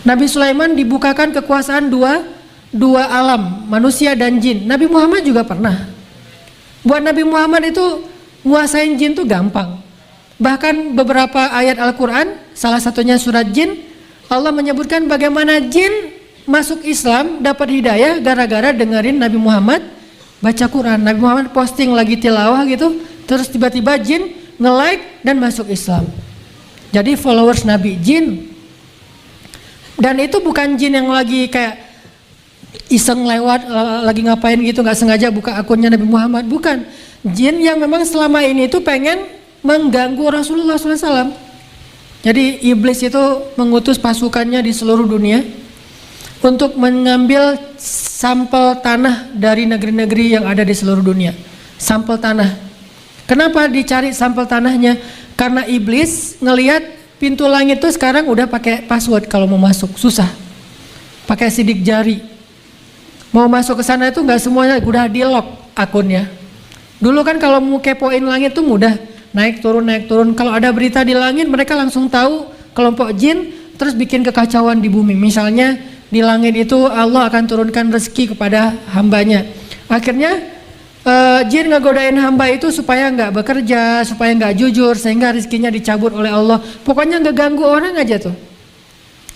Nabi Sulaiman dibukakan kekuasaan dua alam, manusia dan jin. Nabi Muhammad juga pernah. Buat Nabi Muhammad itu nguasain jin tuh gampang. Bahkan beberapa ayat Al-Quran, salah satunya surat jin, Allah menyebutkan bagaimana jin masuk Islam, dapat hidayah gara-gara dengerin Nabi Muhammad baca Quran. Nabi Muhammad posting lagi tilawah gitu, terus tiba-tiba jin nge-like dan masuk Islam. Jadi followers Nabi jin. Dan itu bukan jin yang lagi kayak iseng lewat lagi ngapain gitu, nggak sengaja buka akunnya Nabi Muhammad, bukan. Jin yang memang selama ini itu pengen mengganggu Rasulullah SAW. Jadi iblis itu mengutus pasukannya di seluruh dunia untuk mengambil sampel tanah dari negeri-negeri yang ada di seluruh dunia. Sampel tanah. Kenapa dicari sampel tanahnya? Karena iblis ngelihat pintu langit itu sekarang udah pakai password kalau mau masuk, susah. Pakai sidik jari. Mau masuk ke sana itu nggak semuanya udah di lock akunnya. Dulu kan kalau mau kepoin langit tuh mudah, naik turun. Kalau ada berita di langit mereka langsung tahu, kelompok jin terus bikin kekacauan di bumi. Misalnya di langit itu Allah akan turunkan rezeki kepada hambanya. Akhirnya jin ngegodain hamba itu supaya nggak bekerja, supaya nggak jujur, sehingga rezekinya dicabut oleh Allah. Pokoknya nggak ganggu orang aja tuh.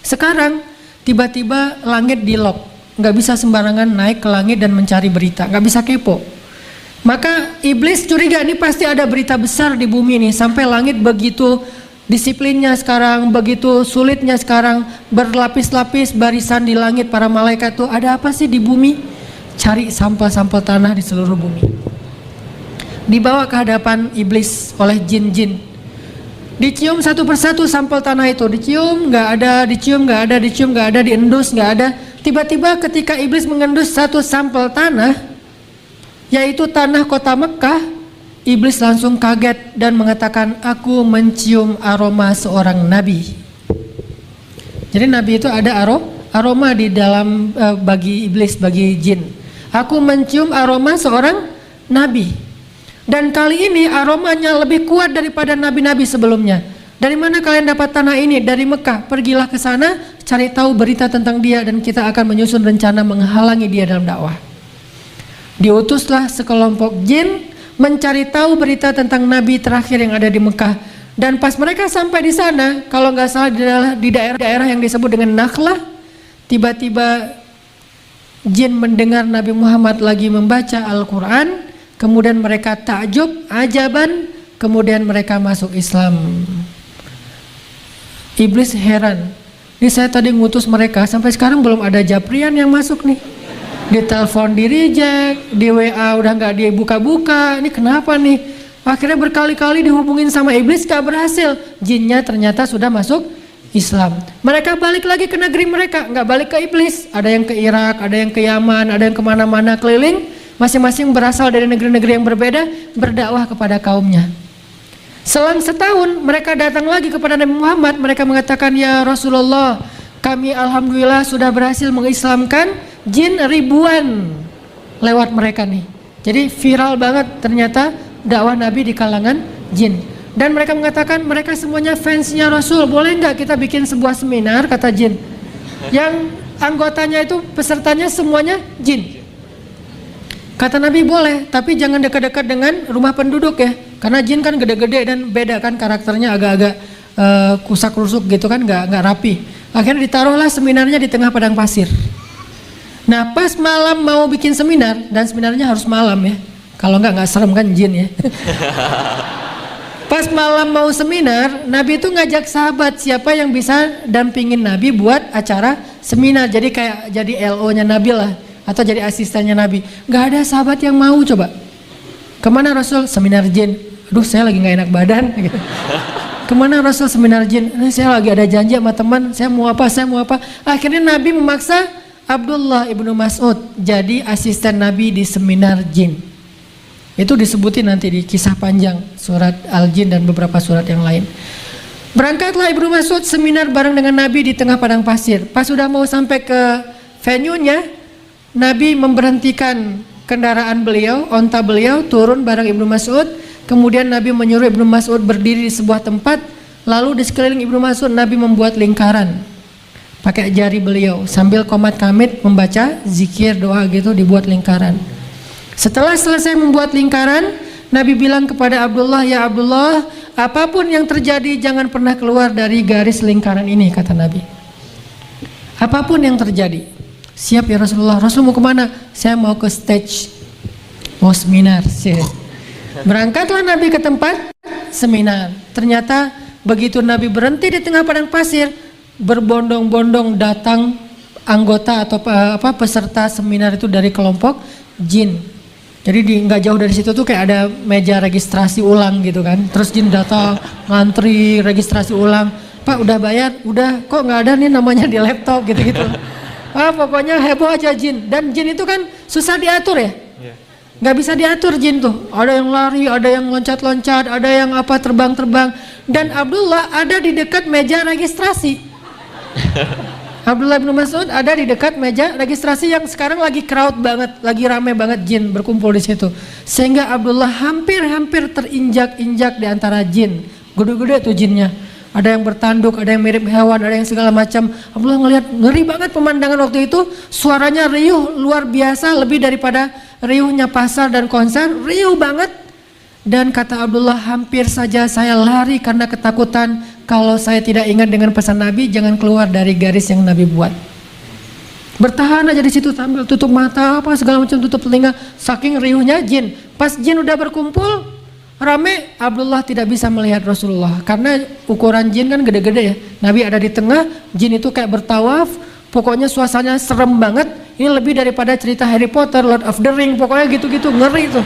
Sekarang tiba-tiba langit di lock, nggak bisa sembarangan naik ke langit dan mencari berita, nggak bisa kepo. Maka iblis curiga ini pasti ada berita besar di bumi nih, sampai langit begitu disiplinnya sekarang, begitu sulitnya sekarang, berlapis-lapis barisan di langit para malaikat tuh, ada apa sih di bumi? Cari sampel-sampel tanah di seluruh bumi. Dibawa ke hadapan iblis oleh jin-jin. Dicium satu persatu sampel tanah itu, dicium nggak ada, dicium nggak ada, dicium nggak ada, diendus nggak ada. Tiba-tiba ketika iblis mengendus satu sampel tanah, yaitu tanah kota Mekah, iblis langsung kaget dan mengatakan, aku mencium aroma seorang nabi. Jadi nabi itu ada aroma di dalam bagi iblis, bagi jin. Aku mencium aroma seorang nabi. Dan kali ini aromanya lebih kuat daripada nabi-nabi sebelumnya. Dari mana kalian dapat tanah ini? Dari Mekah. Pergilah ke sana, cari tahu berita tentang dia dan kita akan menyusun rencana menghalangi dia dalam dakwah. Diutuslah sekelompok jin mencari tahu berita tentang nabi terakhir yang ada di Mekah. Dan pas mereka sampai di sana, kalau nggak salah di daerah yang disebut dengan Nakhlah, tiba-tiba jin mendengar Nabi Muhammad lagi membaca Al-Quran, kemudian mereka takjub, ajaban, kemudian mereka masuk Islam. Iblis heran, ini saya tadi ngutus mereka, sampai sekarang belum ada Japrian yang masuk nih. Ditelepon di reject, di WA udah nggak dibuka-buka, ini kenapa nih? Akhirnya berkali-kali dihubungin sama iblis, gak berhasil. Jinnya ternyata sudah masuk Islam. Mereka balik lagi ke negeri mereka, nggak balik ke iblis. Ada yang ke Irak, ada yang ke Yaman, ada yang kemana-mana keliling. Masing-masing berasal dari negeri-negeri yang berbeda, berdakwah kepada kaumnya. Selang setahun mereka datang lagi kepada Nabi Muhammad. Mereka mengatakan, ya Rasulullah, kami alhamdulillah sudah berhasil mengislamkan jin ribuan lewat mereka nih. Jadi viral banget ternyata dakwah Nabi di kalangan jin. Dan mereka mengatakan mereka semuanya fansnya Rasul. Boleh nggak kita bikin sebuah seminar, kata jin, yang anggotanya itu pesertanya semuanya jin. Kata Nabi boleh, tapi jangan dekat-dekat dengan rumah penduduk ya, karena jin kan gede-gede dan beda kan karakternya, agak-agak kusak-rusuk gitu kan, nggak rapi. Akhirnya ditaruhlah seminarnya di tengah padang pasir. Nah pas malam mau bikin seminar, dan seminarnya harus malam ya, kalau nggak serem kan jin ya. Pas malam mau seminar, Nabi itu ngajak sahabat siapa yang bisa dampingin Nabi buat acara seminar. Jadi kayak jadi LO-nya Nabi lah, atau jadi asistennya Nabi. Gak ada sahabat yang mau coba. Kemana Rasul? Seminar jin. Aduh saya lagi gak enak badan. Kemana Rasul? Seminar jin. Saya lagi ada janji sama teman, saya mau apa. Akhirnya Nabi memaksa Abdullah ibnu Mas'ud jadi asisten Nabi di seminar jin. Itu disebutin nanti di kisah panjang surat Al-Jin dan beberapa surat yang lain. Berangkatlah Ibnu Mas'ud seminar bareng dengan Nabi di tengah padang pasir. Pas sudah mau sampai ke venue-nya, Nabi memberhentikan kendaraan beliau, onta beliau, turun bareng Ibnu Mas'ud. Kemudian Nabi menyuruh Ibnu Mas'ud berdiri di sebuah tempat. Lalu di sekeliling Ibnu Mas'ud Nabi membuat lingkaran. pakai jari beliau sambil komat kamit membaca zikir doa gitu, dibuat lingkaran. Setelah selesai membuat lingkaran, Nabi bilang kepada Abdullah, ya Abdullah, apapun yang terjadi jangan pernah keluar dari garis lingkaran ini, kata Nabi. Apapun yang terjadi. Siap ya Rasulullah. Rasul mau kemana? Saya mau ke stage, mau seminar. Berangkatlah Nabi ke tempat seminar. Ternyata begitu Nabi berhenti di tengah padang pasir, berbondong-bondong datang anggota atau peserta seminar itu dari kelompok jin. Jadi nggak jauh dari situ tuh kayak ada meja registrasi ulang gitu kan. Terus jin datang, ngantri registrasi ulang. Pak udah bayar? Udah. Kok nggak ada nih namanya di laptop gitu-gitu. Pokoknya heboh aja jin. Dan jin itu kan susah diatur ya. Nggak bisa diatur jin tuh. Ada yang lari, ada yang loncat-loncat, ada yang terbang-terbang. Dan Abdullah ada di dekat meja registrasi. Abdullah bin Mas'ud ada di dekat meja registrasi yang sekarang lagi crowd banget, lagi rame banget jin berkumpul di situ. Sehingga Abdullah hampir terinjak-injak di antara jin. Gede-gede tuh jinnya. Ada yang bertanduk, ada yang mirip hewan, ada yang segala macam. Abdullah ngelihat ngeri banget pemandangan waktu itu. Suaranya riuh luar biasa, lebih daripada riuhnya pasar dan konser, riuh banget. Dan kata Abdullah, hampir saja saya lari karena ketakutan. Kalau saya tidak ingat dengan pesan Nabi, jangan keluar dari garis yang Nabi buat. Bertahan aja di situ sambil tutup mata, segala macam, tutup telinga, saking riuhnya jin. Pas jin udah berkumpul, rame, Abdullah tidak bisa melihat Rasulullah karena ukuran jin kan gede-gede ya. Nabi ada di tengah, jin itu kayak bertawaf. Pokoknya suasananya serem banget. Ini lebih daripada cerita Harry Potter, Lord of the Ring, pokoknya gitu-gitu, ngeri tuh.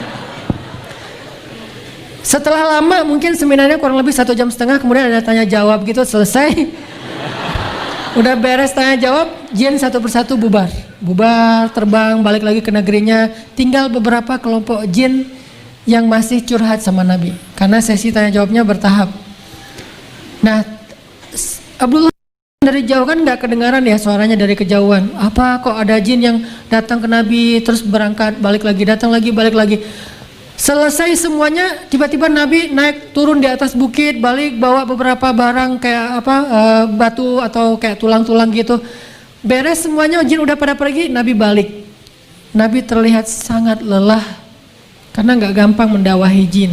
Setelah lama, mungkin seminarnya kurang lebih 1,5 jam, kemudian ada tanya jawab gitu, selesai. Udah beres tanya jawab, jin satu persatu bubar. Bubar, terbang, balik lagi ke negerinya. Tinggal beberapa kelompok jin yang masih curhat sama Nabi. Karena sesi tanya jawabnya bertahap. Nah, Abdullah dari jauh kan nggak kedengaran ya suaranya dari kejauhan. Apa kok ada jin yang datang ke Nabi, terus berangkat, balik lagi, datang lagi, balik lagi. Selesai semuanya, tiba-tiba Nabi naik turun di atas bukit, balik bawa beberapa barang kayak batu atau kayak tulang-tulang gitu. Beres semuanya, jin udah pada pergi, Nabi balik. Nabi terlihat sangat lelah karena nggak gampang mendakwahi jin.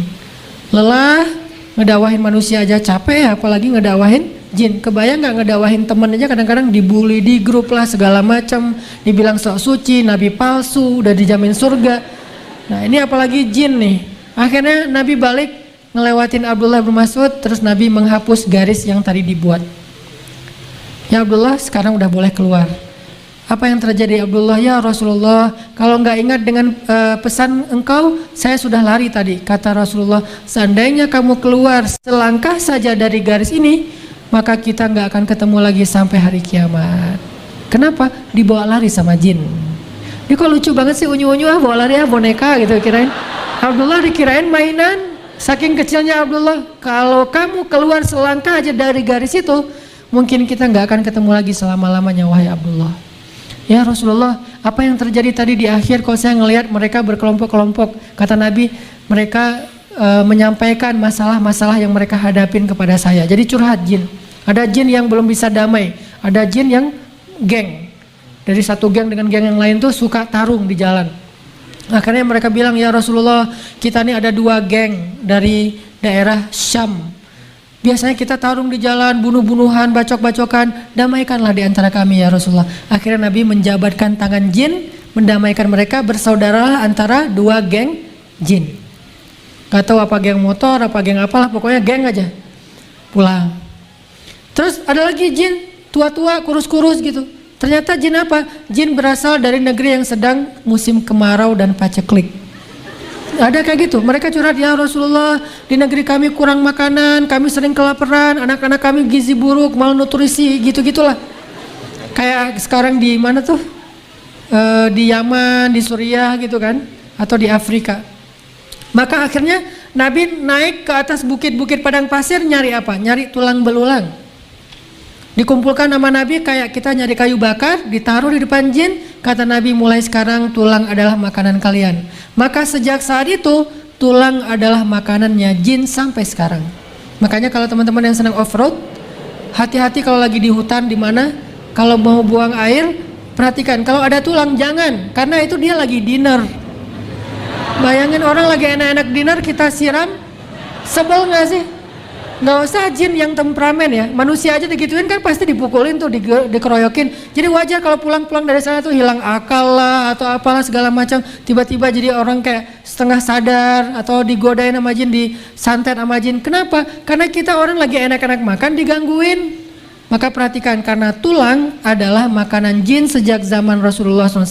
Lelah, ngedakwahin manusia aja capek ya, apalagi ngedakwahin jin. Kebayang nggak ngedakwahin temen aja kadang-kadang dibully di grup lah segala macam, dibilang sok suci, nabi palsu, udah dijamin surga. Nah ini apalagi jin nih. Akhirnya Nabi balik ngelewatin Abdullah bin Mas'ud, terus Nabi menghapus garis yang tadi dibuat. Ya Abdullah, sekarang udah boleh keluar. Apa yang terjadi Abdullah? Ya Rasulullah, kalau nggak ingat dengan pesan engkau, saya sudah lari tadi. Kata Rasulullah, seandainya kamu keluar selangkah saja dari garis ini, maka kita nggak akan ketemu lagi sampai hari kiamat. Kenapa? Dibawa lari sama jin. Ini kok lucu banget sih, unyu-unyu bawa lari boneka gitu kirain. Abdullah dikirain mainan. Saking kecilnya Abdullah, kalau kamu keluar selangkah aja dari garis itu, mungkin kita nggak akan ketemu lagi selama-lamanya, wahai Abdullah. Ya Rasulullah, apa yang terjadi tadi di akhir kalau saya ngelihat mereka berkelompok-kelompok. Kata Nabi, mereka menyampaikan masalah-masalah yang mereka hadapin kepada saya. Jadi curhat jin. Ada jin yang belum bisa damai, ada jin yang geng. Dari satu geng dengan geng yang lain tuh suka tarung di jalan. Akhirnya mereka bilang, ya Rasulullah, kita ini ada 2 geng dari daerah Syam. Biasanya kita tarung di jalan, bunuh-bunuhan, bacok-bacokan, damaikanlah di antara kami ya Rasulullah. Akhirnya Nabi menjabatkan tangan jin, mendamaikan mereka, bersaudara antara 2 geng jin. Gak tahu apa geng motor, apa geng apalah, pokoknya geng aja. Pulang. Terus ada lagi jin, tua-tua, kurus-kurus gitu. Ternyata jin apa? Jin berasal dari negeri yang sedang musim kemarau dan paceklik. Ada kayak gitu, mereka curhat, ya Rasulullah, di negeri kami kurang makanan, kami sering kelaparan, anak-anak kami gizi buruk, malnutrisi, gitu-gitulah. Kayak sekarang di mana tuh? Di Yaman, di Suriah gitu kan, atau di Afrika. Maka akhirnya Nabi naik ke atas bukit-bukit padang pasir, nyari apa? Nyari tulang belulang. Dikumpulkan nama Nabi kayak kita nyari kayu bakar, ditaruh di depan jin. Kata Nabi, mulai sekarang tulang adalah makanan kalian. Maka sejak saat itu tulang adalah makanannya jin sampai sekarang. Makanya kalau teman-teman yang senang off-road, hati-hati kalau lagi di hutan di mana Kalau mau buang air, perhatikan. Kalau ada tulang jangan, karena itu dia lagi dinner. Bayangin orang lagi enak-enak dinner kita siram, sebel nggak sih? Nggak usah jin yang temperamen ya, manusia aja digituin kan pasti dipukulin tuh, dikeroyokin. Jadi wajar kalau pulang-pulang dari sana tuh hilang akal lah atau apalah segala macam. Tiba-tiba jadi orang kayak setengah sadar atau digodain sama jin, disantet sama jin. Kenapa? Karena kita orang lagi enak-enak makan digangguin. Maka perhatikan, karena tulang adalah makanan jin sejak zaman Rasulullah SAW.